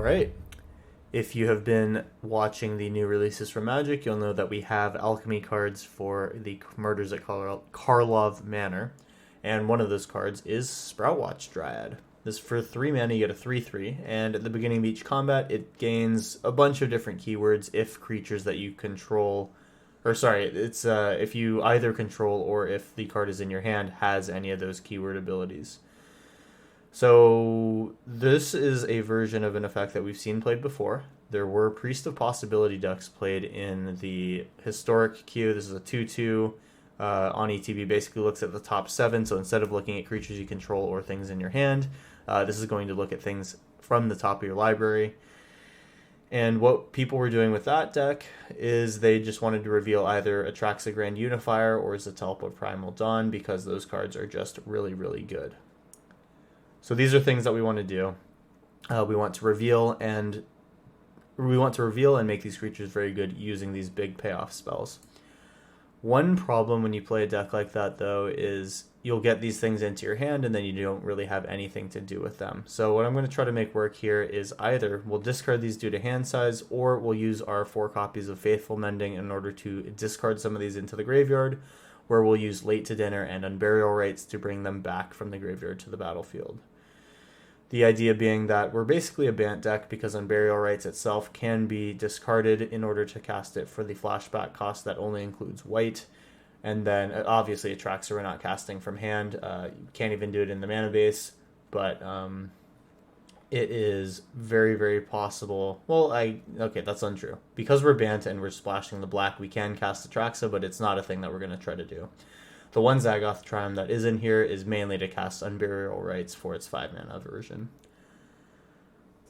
Alright, if you have been watching the new releases from Magic, you'll know that we have alchemy cards for the Murders at Karlov Manor, and one of those cards is Sproutwatch Dryad. This for 3 mana, you get a 3/3, and at the beginning of each combat, it gains a bunch of different keywords if creatures that you control, or sorry, it's if you either control or if the card is in your hand has any of those keyword abilities. So this is a version of an effect that we've seen played before. There were Priest of Possibility decks played in the historic queue. This is a 2/2 on ETB. Basically looks at the top 7. So instead of looking at creatures you control or things in your hand, this is going to look at things from the top of your library. And what people were doing with that deck is they just wanted to reveal either Atraxa Grand Unifier or Zetalpa Primal Dawn because those cards are just really, really good. So these are things that we want to do. We want to reveal and make these creatures very good using these big payoff spells. One problem when you play a deck like that, though, is you'll get these things into your hand and then you don't really have anything to do with them. So what I'm going to try to make work here is either we'll discard these due to hand size, or we'll use our 4 copies of Faithful Mending in order to discard some of these into the graveyard, where we'll use Late to Dinner and Unburial Rites to bring them back from the graveyard to the battlefield. The idea being that we're basically a Bant deck because Unburial Rites itself can be discarded in order to cast it for the flashback cost that only includes white. And then obviously Atraxa we're not casting from hand. You can't even do it in the mana base, but it is very, very possible. Well, okay, that's untrue. Because we're Bant and we're splashing the black, we can cast Atraxa, but it's not a thing that we're going to try to do. The one Zagoth Triumph that is in here is mainly to cast Unburial Rites for its 5 mana version.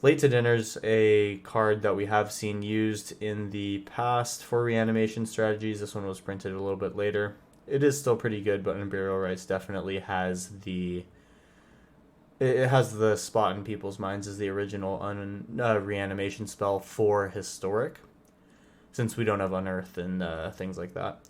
Late to Dinner's a card that we have seen used in the past for reanimation strategies. This one was printed a little bit later. It is still pretty good, but Unburial Rites definitely has the spot in people's minds as the original reanimation spell for historic, since we don't have Unearth and things like that.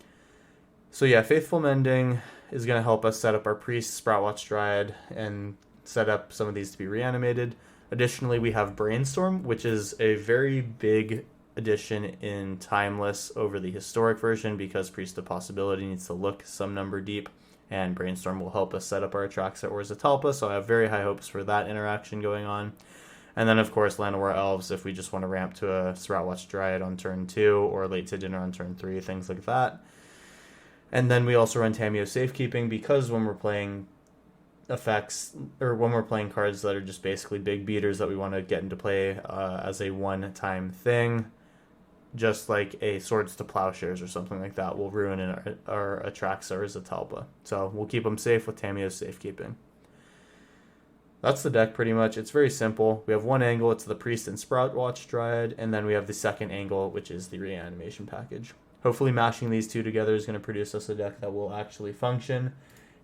So yeah, Faithful Mending is going to help us set up our Priest, Sproutwatch Dryad, and set up some of these to be reanimated. Additionally, we have Brainstorm, which is a very big addition in Timeless over the historic version because Priest of Possibility needs to look some number deep, and Brainstorm will help us set up our Atraxa or Zetalpa, so I have very high hopes for that interaction going on. And then, of course, Llanowar Elves, if we just want to ramp to a Sproutwatch Dryad on turn 2 or Late to Dinner on turn 3, things like that. And then we also run Tamiyo Safekeeping because when we're playing effects, or when we're playing cards that are just basically big beaters that we want to get into play as a one-time thing, just like a Swords to Plowshares or something like that, will ruin our Atraxa or Zetalpa. So we'll keep them safe with Tamiyo's Safekeeping. That's the deck pretty much. It's very simple. We have one angle, it's the Priest and Sproutwatch Dryad, and then we have the second angle, which is the reanimation package. Hopefully mashing these two together is going to produce us a deck that will actually function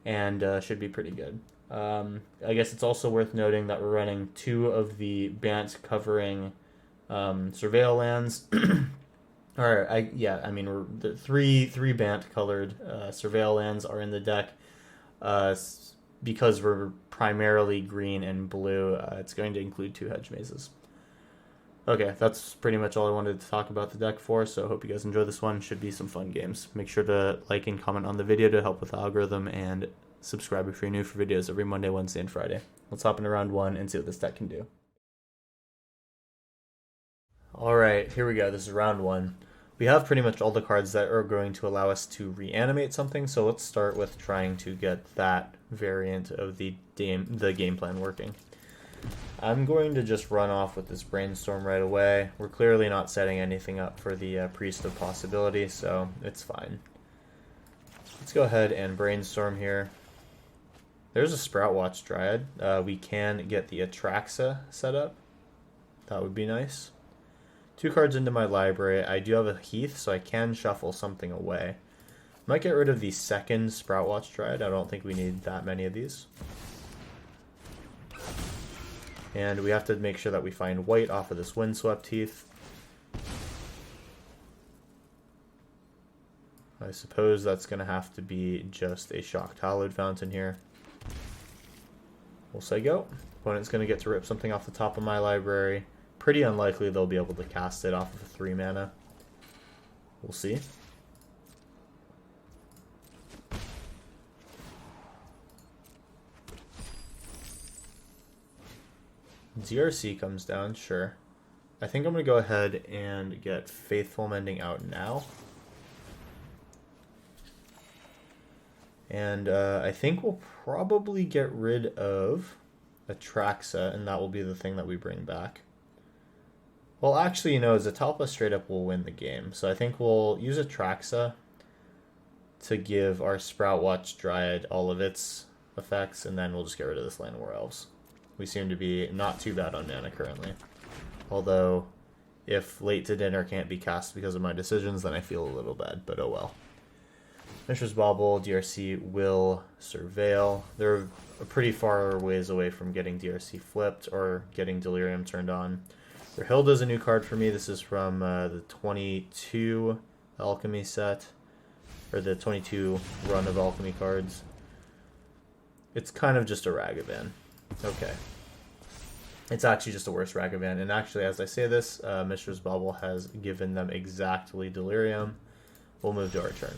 and should be pretty good. I guess it's also worth noting that we're running 2 of the Bant covering Surveil lands. We're the three Bant colored Surveil lands are in the deck. Because we're primarily green and blue, it's going to include 2 Hedge Mazes. Okay, that's pretty much all I wanted to talk about the deck for, so I hope you guys enjoy this one. Should be some fun games. Make sure to like and comment on the video to help with the algorithm, and subscribe if you're new for videos every Monday, Wednesday, and Friday. Let's hop into round 1 and see what this deck can do. Alright, here we go. This is round 1. We have pretty much all the cards that are going to allow us to reanimate something, so let's start with trying to get that variant of the game plan working. I'm going to just run off with this Brainstorm right away. We're clearly not setting anything up for the Priest of Possibility, so it's fine. Let's go ahead and Brainstorm here. There's a Sproutwatch Dryad. We can get the Atraxa set up. That would be nice. 2 cards into my library. I do have a Heath, so I can shuffle something away. Might get rid of the second Sproutwatch Dryad. I don't think we need that many of these. And we have to make sure that we find white off of this Windswept Heath. I suppose that's going to have to be just a Shocked Hallowed Fountain here. We'll say go. Opponent's going to get to rip something off the top of my library. pretty unlikely they'll be able to cast it off of 3 mana. We'll see. DRC comes down, sure. I think I'm going to go ahead and get Faithful Mending out now. And I think we'll probably get rid of Atraxa, and that will be the thing that we bring back. Well, actually, you know, Zatalpa straight up will win the game. So I think we'll use Atraxa to give our Sprout Watch Dryad all of its effects, and then we'll just get rid of this Land of War Elves. We seem to be not too bad on mana currently. Although, if Late to Dinner can't be cast because of my decisions, then I feel a little bad, but oh well. Mishra's Bauble, DRC will Surveil. They're a pretty far ways away from getting DRC flipped or getting Delirium turned on. Their Hilda's a new card for me. This is from the 22 Alchemy set, or the 22 run of Alchemy cards. It's kind of just a Ragavan. Okay. It's actually just a worse Ragavan. And actually, as I say this, Mishra's Bauble has given them exactly Delirium. We'll move to our turn.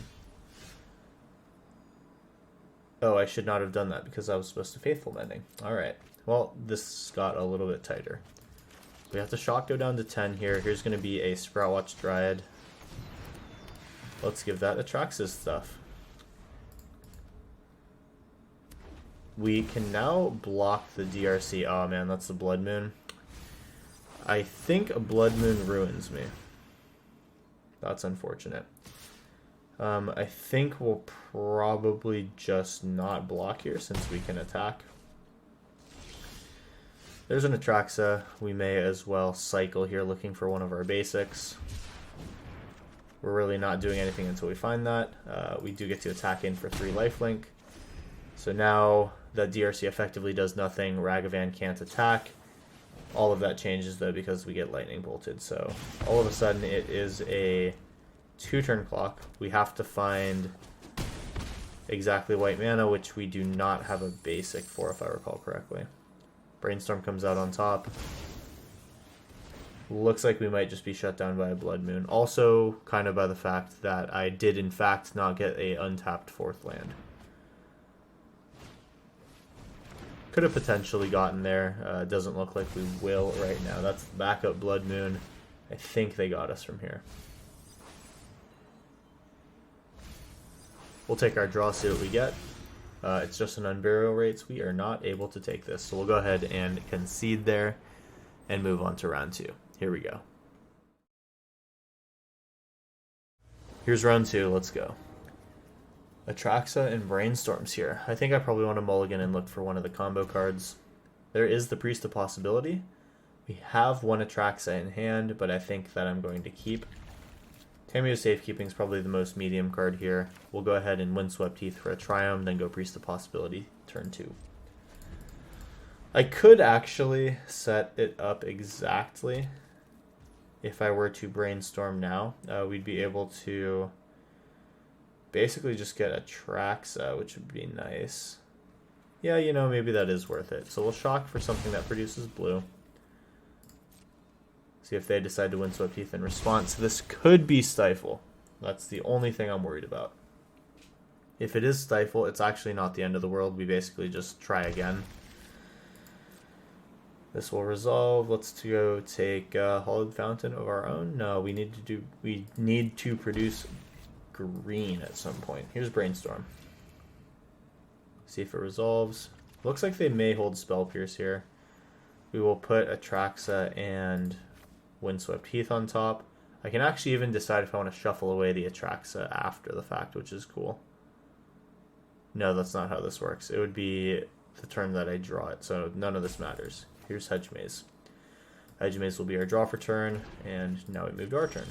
Oh, I should not have done that because I was supposed to Faithful Mending. Alright. Well, this got a little bit tighter. We have to Shock go down to 10 here. Here's going to be a Sprout Watch Dryad. Let's give that Atraxa's stuff. We can now block the DRC. Oh man, that's the Blood Moon. I think a Blood Moon ruins me. That's unfortunate. I think we'll probably just not block here since we can attack. There's an Atraxa. We may as well cycle here looking for one of our basics. We're really not doing anything until we find that. We do get to attack in for 3 lifelink. So now that DRC effectively does nothing, Ragavan can't attack. All of that changes though because we get lightning bolted. So all of a sudden it is a 2-turn clock. We have to find exactly white mana, which we do not have a basic for if I recall correctly. Brainstorm comes out on top. Looks like we might just be shut down by a Blood Moon. Also kind of by the fact that I did in fact not get a untapped 4th land. Could have potentially gotten there. Doesn't look like we will right now. That's the backup Blood Moon. I think they got us from here. We'll take our draw, see what we get. It's just an unburial rates. We are not able to take this. So we'll go ahead and concede there and move on to round 2. Here we go. Here's round 2. Let's go. Atraxa and Brainstorms here. I think I probably want to mulligan and look for one of the combo cards. There is the Priest of Possibility. We have one Atraxa in hand, but I think that I'm going to keep. Tamiyo Safekeeping is probably the most medium card here. We'll go ahead and Windswept Heath for a Triumph, then go Priest of Possibility, turn 2. I could actually set it up exactly if I were to Brainstorm now. We'd be able to basically just get a Atraxa, which would be nice. Yeah, you know, maybe that is worth it. So we'll Shock for something that produces blue. See if they decide to Windswept Heath in response. This could be Stifle. That's the only thing I'm worried about. If it is Stifle, it's actually not the end of the world. We basically just try again. This will resolve. Let's go take Hollowed Fountain of our own. No, we need to produce green at some point. Here's Brainstorm. See if it resolves. Looks like they may hold Spell Pierce here. We will put Atraxa and Windswept Heath on top. I can actually even decide if I want to shuffle away the Atraxa after the fact, which is cool. No, that's not how this works. It would be the turn that I draw it, so none of this matters. Here's Hedge Maze. Hedge Maze will be our draw for turn, and now we move to our turn.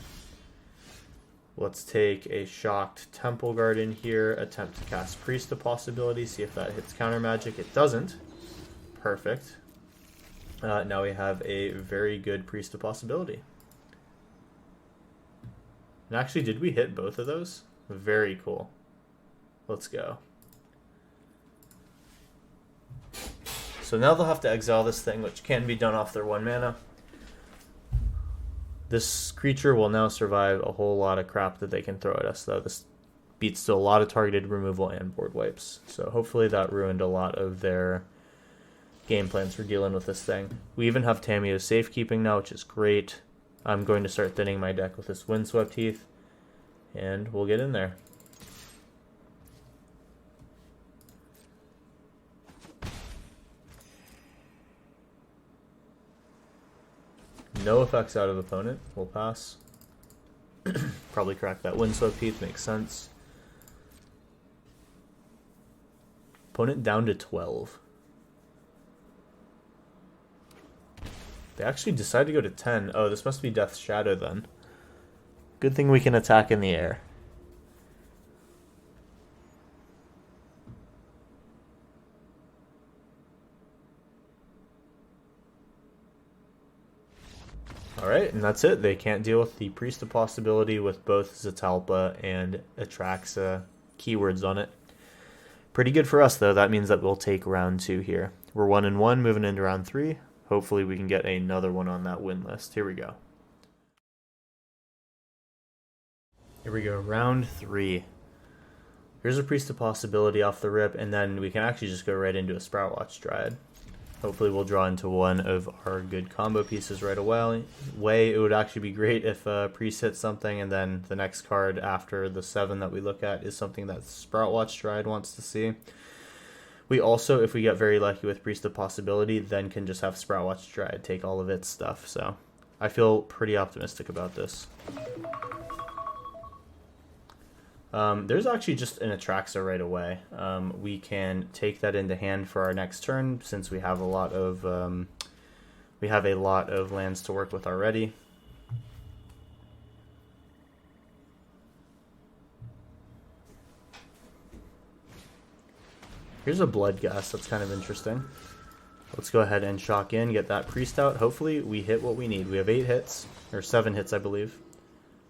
Let's take a Shocked Temple Garden here, attempt to cast Priest of Possibility, see if that hits counter magic. It doesn't. Perfect. Now we have a very good Priest of Possibility. And actually, did we hit both of those? Very cool. Let's go. So now they'll have to exile this thing, which can be done off their 1 mana. This creature will now survive a whole lot of crap that they can throw at us, though. This beats to a lot of targeted removal and board wipes. So hopefully that ruined a lot of their game plans for dealing with this thing. We even have Tamiyo's safekeeping now, which is great. I'm going to start thinning my deck with this Windswept Heath, and we'll get in there. No effects out of opponent. We'll pass. Probably crack that Windswept Heath. Makes sense. Opponent down to 12. They actually decided to go to 10. Oh, this must be Death's Shadow then. Good thing we can attack in the air. Alright, and that's it. They can't deal with the Priest of Possibility with both Zatalpa and Atraxa keywords on it. Pretty good for us, though. That means that we'll take round 2 here. We're 1-1 moving into round 3. Hopefully we can get another one on that win list. Here we go. Here we go, round 3. Here's a Priest of Possibility off the rip, and then we can actually just go right into a Sproutwatch Dryad. Hopefully we'll draw into one of our good combo pieces right away. It would actually be great if Priest hits something, and then the next card after the 7 that we look at is something that Sproutwatch Dryad wants to see. We also, if we get very lucky with Priest of Possibility, then can just have Sproutwatch Dryad take all of its stuff. So I feel pretty optimistic about this. There's actually just an Atraxa right away. We can take that into hand for our next turn since we have a lot of lands to work with already. Here's a Bloodghast. That's kind of interesting. Let's go ahead and shock in, get that Priest out. Hopefully we hit what we need. We have 8 hits, or 7 hits, I believe.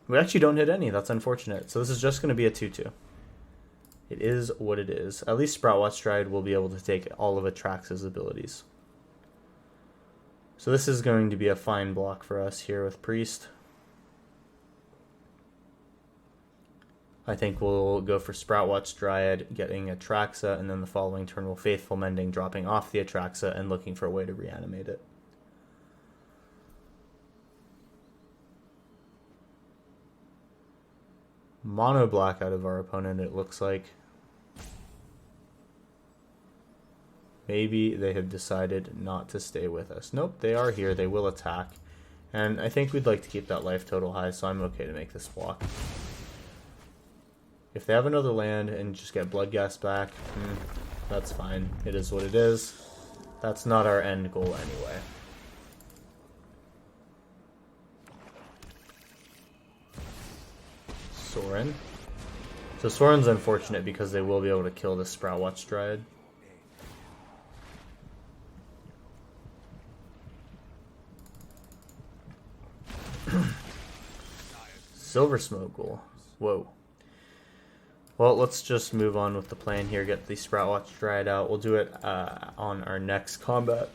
We actually don't hit any. That's unfortunate. So this is just going to be a 2-2. It is what it is. At least Sproutwatch Dryad will be able to take all of Atraxa's abilities. So this is going to be a fine block for us here with Priest. I think we'll go for Sproutwatch Dryad, getting Atraxa, and then the following turn we'll Faithful Mending, dropping off the Atraxa and looking for a way to reanimate it. Mono black out of our opponent, it looks like. Maybe they have decided not to stay with us. Nope, they are here. They will attack. And I think we'd like to keep that life total high, so I'm okay to make this block. If they have another land and just get Bloodghast back, that's fine. It is what it is. That's not our end goal anyway. Sorin. So Sorin's unfortunate because they will be able to kill this Sproutwatch Dryad. Silver Smoke Ghoul. Whoa. Well, let's just move on with the plan here. Get the Sproutwatch Dryad out. We'll do it on our next combat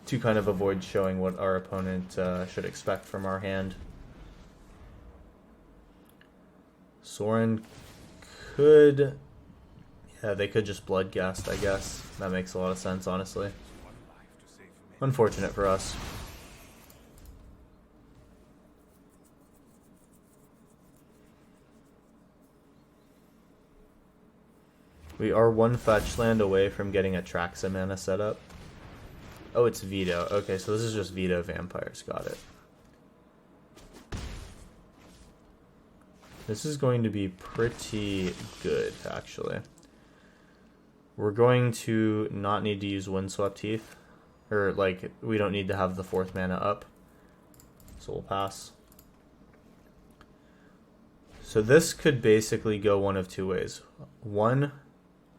to kind of avoid showing what our opponent should expect from our hand. Sorin could... Yeah, they could just Bloodghast, I guess. That makes a lot of sense, honestly. Unfortunate for us. We are 1 fetch land away from getting a Atraxa mana set up. Oh, it's Veto. Okay, so this is just Veto Vampires. Got it. This is going to be pretty good, actually. We're going to not need to use Windswept Heath. Or, like, we don't need to have the 4th mana up. So we'll pass. So this could basically go one of 2 ways. One,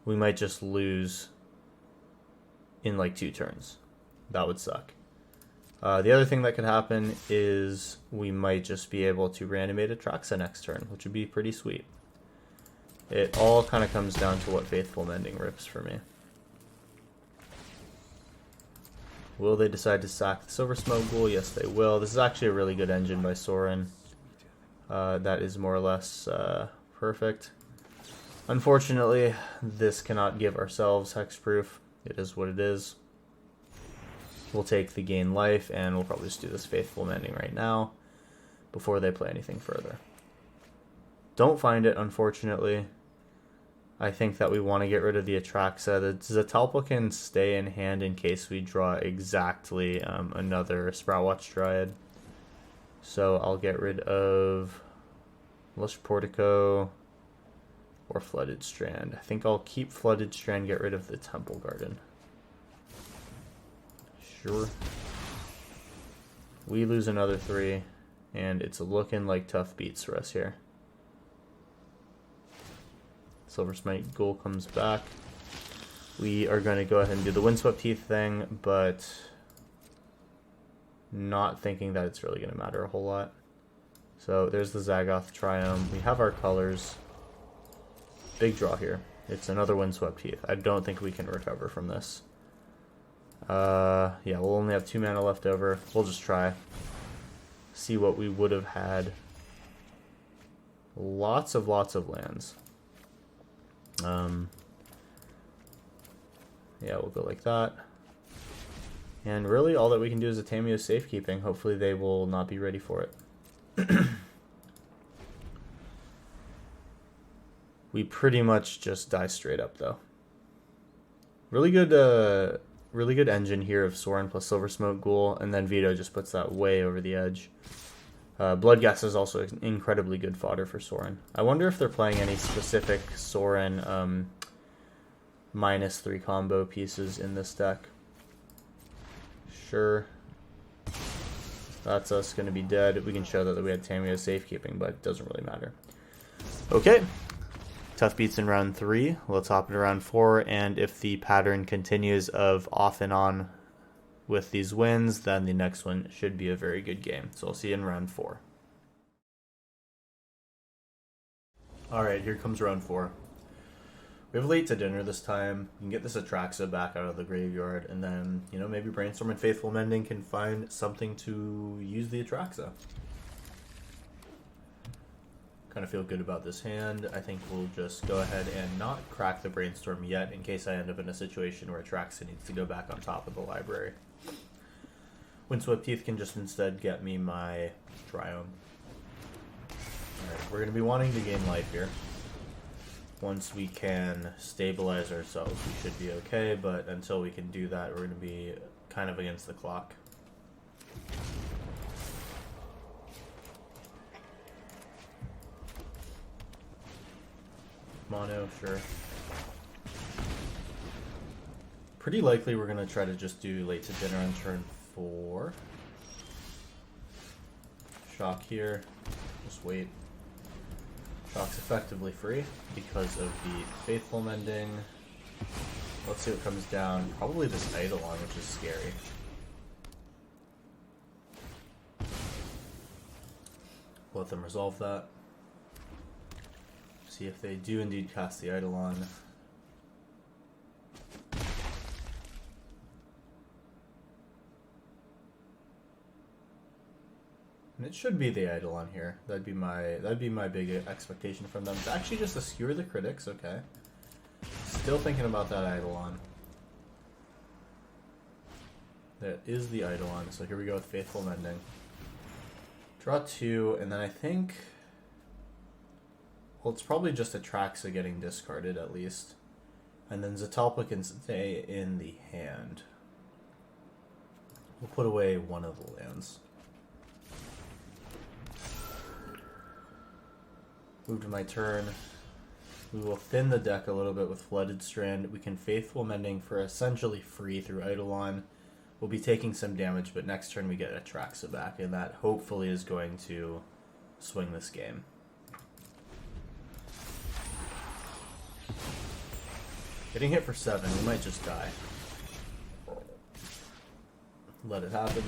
we might just lose in like 2 turns. That would suck. The other thing that could happen is we might just be able to reanimate Atraxa next turn, which would be pretty sweet. It all kind of comes down to what Faithful Mending rips for me. Will they decide to sack the Silver Smoke Ghoul? Yes, they will. This is actually a really good engine by Sorin. That is more or less perfect. Unfortunately, this cannot give ourselves hexproof. It is what it is. We'll take the gain life, and we'll probably just do this Faithful Mending right now before they play anything further. Don't find it, unfortunately. I think that we want to get rid of the Atraxa. The Zetalpa can stay in hand in case we draw exactly another Sproutwatch Dryad. So I'll get rid of Lush Portico or Flooded Strand. I think I'll keep Flooded Strand, get rid of the Temple Garden. Sure. We lose another 3, and it's looking like tough beats for us here. Silver Smite Ghoul comes back. We are going to go ahead and do the Windswept Teeth thing, but not thinking that it's really going to matter a whole lot. So there's the Zagoth Triumph. We have our colors. Big draw here. It's another Windswept Teeth. I don't think we can recover from this. Yeah, we'll only have 2 mana left over. We'll just try. See what we would have had. Lots of lands. Yeah, we'll go like that. And really, all that we can do is a Tamiyo Safekeeping. Hopefully they will not be ready for it. We pretty much just die straight up, though. Really good engine here of Sorin plus Silver Smoke Ghoul, and then Vito just puts that way over the edge. Bloodghast is also incredibly good fodder for Sorin. I wonder if they're playing any specific Sorin -3 combo pieces in this deck. Sure. That's us going to be dead. We can show that we had Tamiyo Safekeeping, but it doesn't really matter. Okay. Tough beats in round 3. Let's hop into round 4, and if the pattern continues of off and on with these wins, then the next one should be a very good game. So I'll see you in round 4. Alright, here comes round 4. We have late to dinner this time. You can get this Atraxa back out of the graveyard, and then, you know, maybe Brainstorm and Faithful Mending can find something to use the Atraxa. Kind of feel good about this hand. I think we'll just go ahead and not crack the Brainstorm yet in case I end up in a situation where Atraxa needs to go back on top of the library. Windswept Teeth can just instead get me my Triome. Alright, we're going to be wanting to gain life here. Once we can stabilize ourselves, we should be okay, but until we can do that, we're going to be kind of against the clock. Mono, sure. Pretty likely we're going to try to just do late to dinner on turn 4. Shock here. Just wait. Shock's effectively free because of the Faithful Mending. Let's see what comes down. Probably this Eidolon, which is scary. Let them resolve that. See if they do indeed cast the Eidolon. And it should be the Eidolon here. That'd be my big expectation from them. It's actually just to skewer the critics, okay. Still thinking about that Eidolon. That is the Eidolon, so here we go with Faithful Mending. Draw 2, and then I think... Well, it's probably just Atraxa getting discarded at least. And then Zetalpa can stay in the hand. We'll put away one of the lands. Move to my turn. We will thin the deck a little bit with Flooded Strand. We can Faithful Mending for essentially free through Eidolon. We'll be taking some damage, but next turn we get Atraxa back, and that hopefully is going to swing this game. Getting hit for 7, we might just die. Let it happen.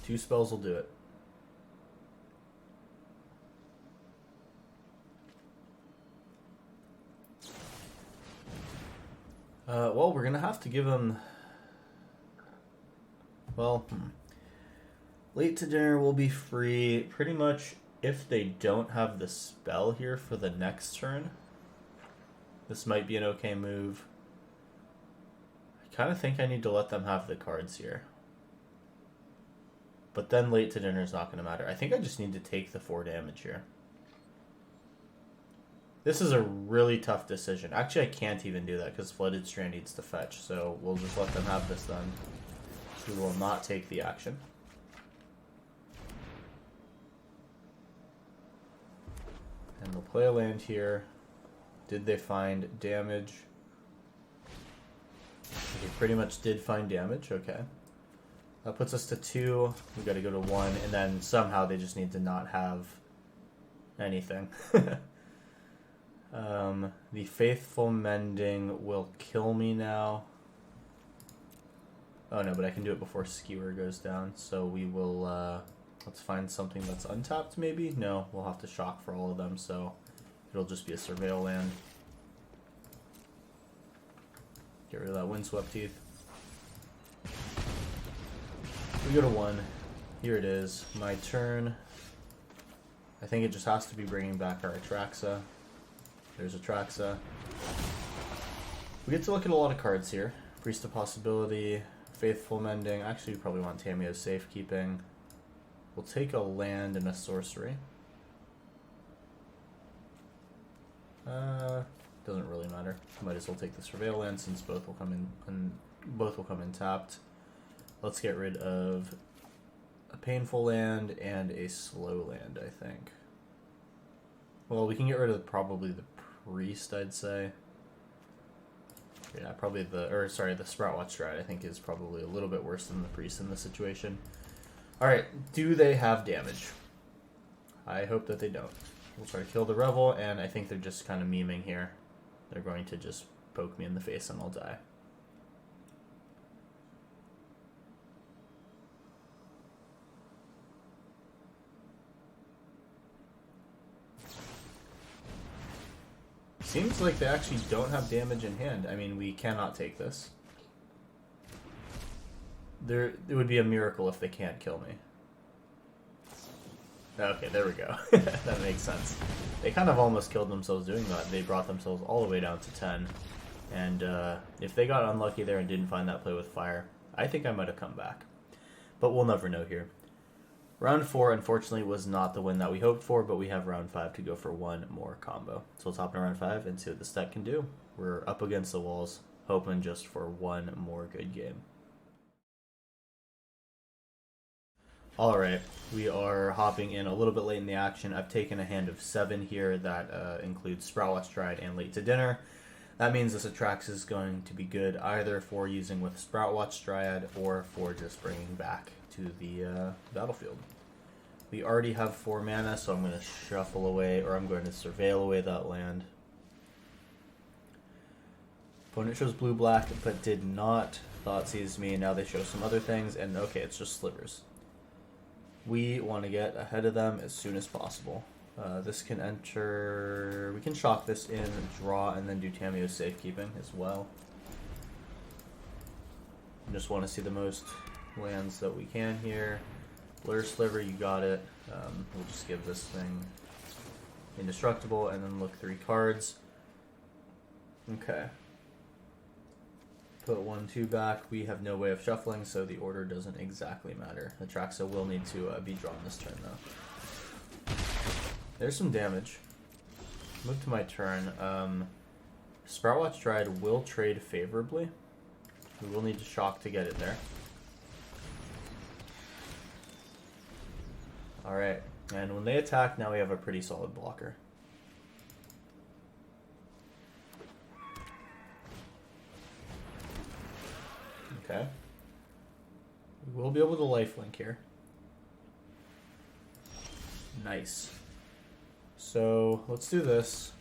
2 spells will do it. Well, we're going to have to give him well, late to dinner will be free pretty much if they don't have the spell here for the next turn. This might be an okay move. I kind of think I need to let them have the cards here. But then late to dinner is not going to matter. I think I just need to take the 4 damage here. This is a really tough decision. Actually, I can't even do that because Flooded Strand needs to fetch. So we'll just let them have this then. We will not take the action. And they'll play a land here. Did they find damage? They pretty much did find damage. Okay. That puts us to 2. We got to go to 1. And then somehow they just need to not have anything. The Faithful Mending will kill me now. Oh no, but I can do it before Skewer goes down. So we will, let's find something that's untapped maybe? No, we'll have to shock for all of them, so it'll just be a Surveil land. Get rid of that Windswept Teeth. We go to 1. Here it is. My turn. I think it just has to be bringing back our Atraxa. There's Atraxa. We get to look at a lot of cards here. Priest of Possibility, Faithful Mending. Actually, we probably want Tamiyo's Safekeeping. We'll take a land and a sorcery. Doesn't really matter. Might as well take the Surveil land since both will come in tapped. Let's get rid of a Painful Land and a Slow Land, I think. Well, we can get rid of probably the Priest, I'd say. Yeah, probably the Sproutwatch Stride, I think, is probably a little bit worse than the Priest in this situation. Alright, do they have damage? I hope that they don't. We'll try to kill the Revel, and I think they're just kind of memeing here. They're going to just poke me in the face and I'll die. Seems like they actually don't have damage in hand. I mean, we cannot take this. It would be a miracle if they can't kill me. Okay, there we go. That makes sense. They kind of almost killed themselves doing that. They brought themselves all the way down to 10. And if they got unlucky there and didn't find that play with fire, I think I might have come back. But we'll never know here. Round 4, unfortunately, was not the win that we hoped for, but we have round 5 to go for one more combo. So let's hop in round 5 and see what this deck can do. We're up against the walls, hoping just for one more good game. Alright, we are hopping in a little bit late in the action. I've taken a hand of 7 here that includes Sproutwatch Stride and Late to Dinner. That means this Atraxa is going to be good either for using with Sproutwatch Dryad or for just bringing back to the battlefield. We already have 4 mana, so I'm going to shuffle away, or I'm going to surveil away that land. Opponent shows blue-black, but did not. Thoughtseize me. Now they show some other things, and okay, it's just slivers. We want to get ahead of them as soon as possible. This can enter... We can shock this in, draw, and then do Tamiyo's Safekeeping as well. I just want to see the most lands that we can here. Blur Sliver, you got it. We'll just give this thing indestructible and then look 3 cards. Okay. Put 1-2 back. We have no way of shuffling, so the order doesn't exactly matter. Atraxa will need to be drawn this turn, though. There's some damage. Move to my turn. Sproutwatch Dryad will trade favorably. We will need to shock to get it there. Alright, and when they attack, now we have a pretty solid blocker. Okay. We will be able to lifelink here. Nice. So, let's do this.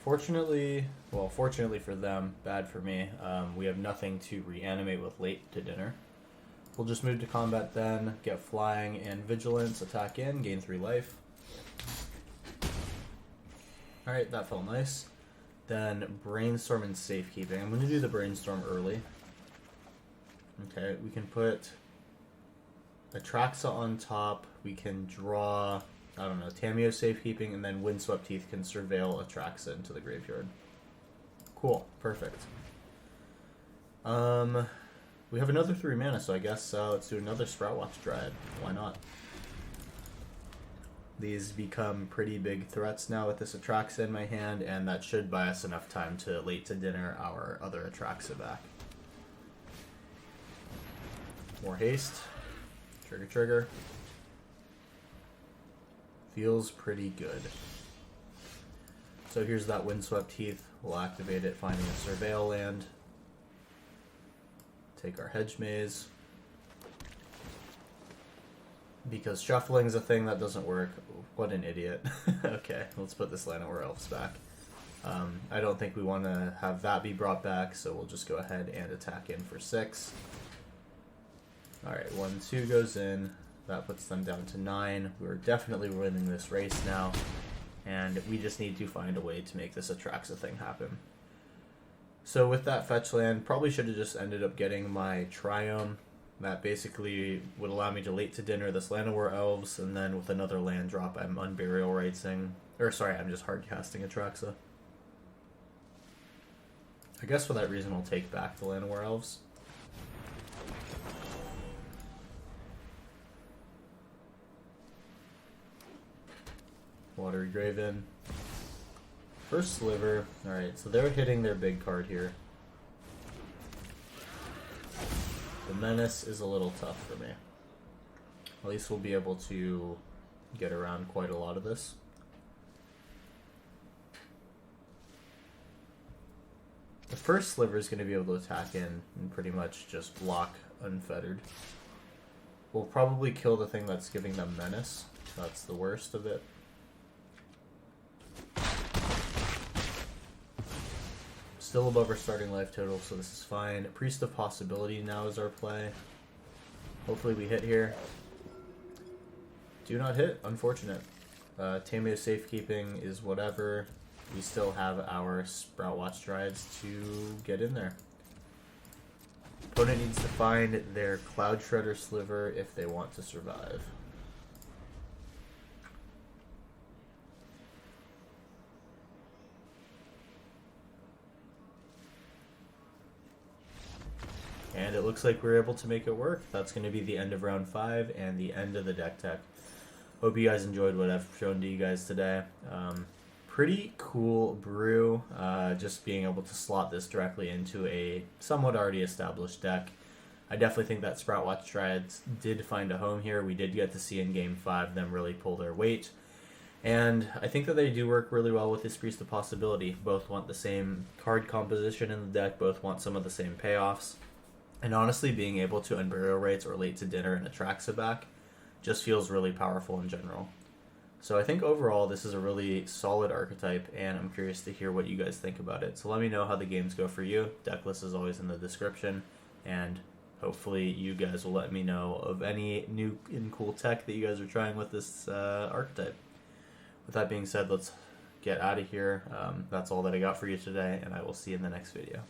Fortunately for them, bad for me, we have nothing to reanimate with Late to Dinner. We'll just move to combat then, get Flying and Vigilance, attack in, gain 3 life. Alright, that felt nice. Then Brainstorm and Safekeeping. I'm going to do the Brainstorm early. Okay, we can put Atraxa on top. We can draw, I don't know, Tameo Safekeeping, and then Windswept Heath can surveil Atraxa into the graveyard. Cool, perfect. We have another 3 mana, so I guess let's do another Sproutwatch Dryad. Why not? These become pretty big threats now with this Atraxa in my hand, and that should buy us enough time to late to dinner our other Atraxa back. More haste. Trigger, trigger. Feels pretty good. So here's that Windswept Heath. We'll activate it, finding a Surveil land. Take our Hedge Maze. Because shuffling's a thing that doesn't work. What an idiot. Okay, let's put this Llanowar Elves back. I don't think we want to have that be brought back, so we'll just go ahead and attack in for 6. Alright, 1-2 goes in. That puts them down to 9. We're definitely winning this race now, and we just need to find a way to make this Atraxa thing happen. So with that fetch land, probably should have just ended up getting my Triome. That basically would allow me to late to dinner this Llanowar Elves, and then with another land drop, I'm Unburial Righting. Or sorry, I'm just hard casting Atraxa. I guess for that reason, I'll take back the Llanowar Elves. Watery Graven. First Sliver. Alright, so they're hitting their big card here. The Menace is a little tough for me. At least we'll be able to get around quite a lot of this. The first Sliver is going to be able to attack in and pretty much just block unfettered. We'll probably kill the thing that's giving them Menace. That's the worst of it. Still above our starting life total, so this is fine. Priest of Possibility now is our play. Hopefully we hit here. Do not hit, unfortunate. Tameo Safekeeping is whatever. We still have our Sproutwatch Dryads to get in there. Opponent needs to find their Cloud Shredder Sliver if they want to survive. And it looks like we're able to make it work. That's going to be the end of round 5 and the end of the deck tech. Hope you guys enjoyed what I've shown to you guys today. Pretty cool brew, just being able to slot this directly into a somewhat already established deck. I definitely think that Sproutwatch Dryads did find a home here. We did get to see in Game 5 them really pull their weight. And I think that they do work really well with this Priest of Possibility. Both want the same card composition in the deck, both want some of the same payoffs. And honestly, being able to Unburial Rights or late to dinner and Atraxa back just feels really powerful in general. So I think overall this is a really solid archetype, and I'm curious to hear what you guys think about it. So let me know how the games go for you. Deck list is always in the description, and hopefully you guys will let me know of any new and cool tech that you guys are trying with this archetype. With that being said, let's get out of here. That's all that I got for you today, and I will see you in the next video.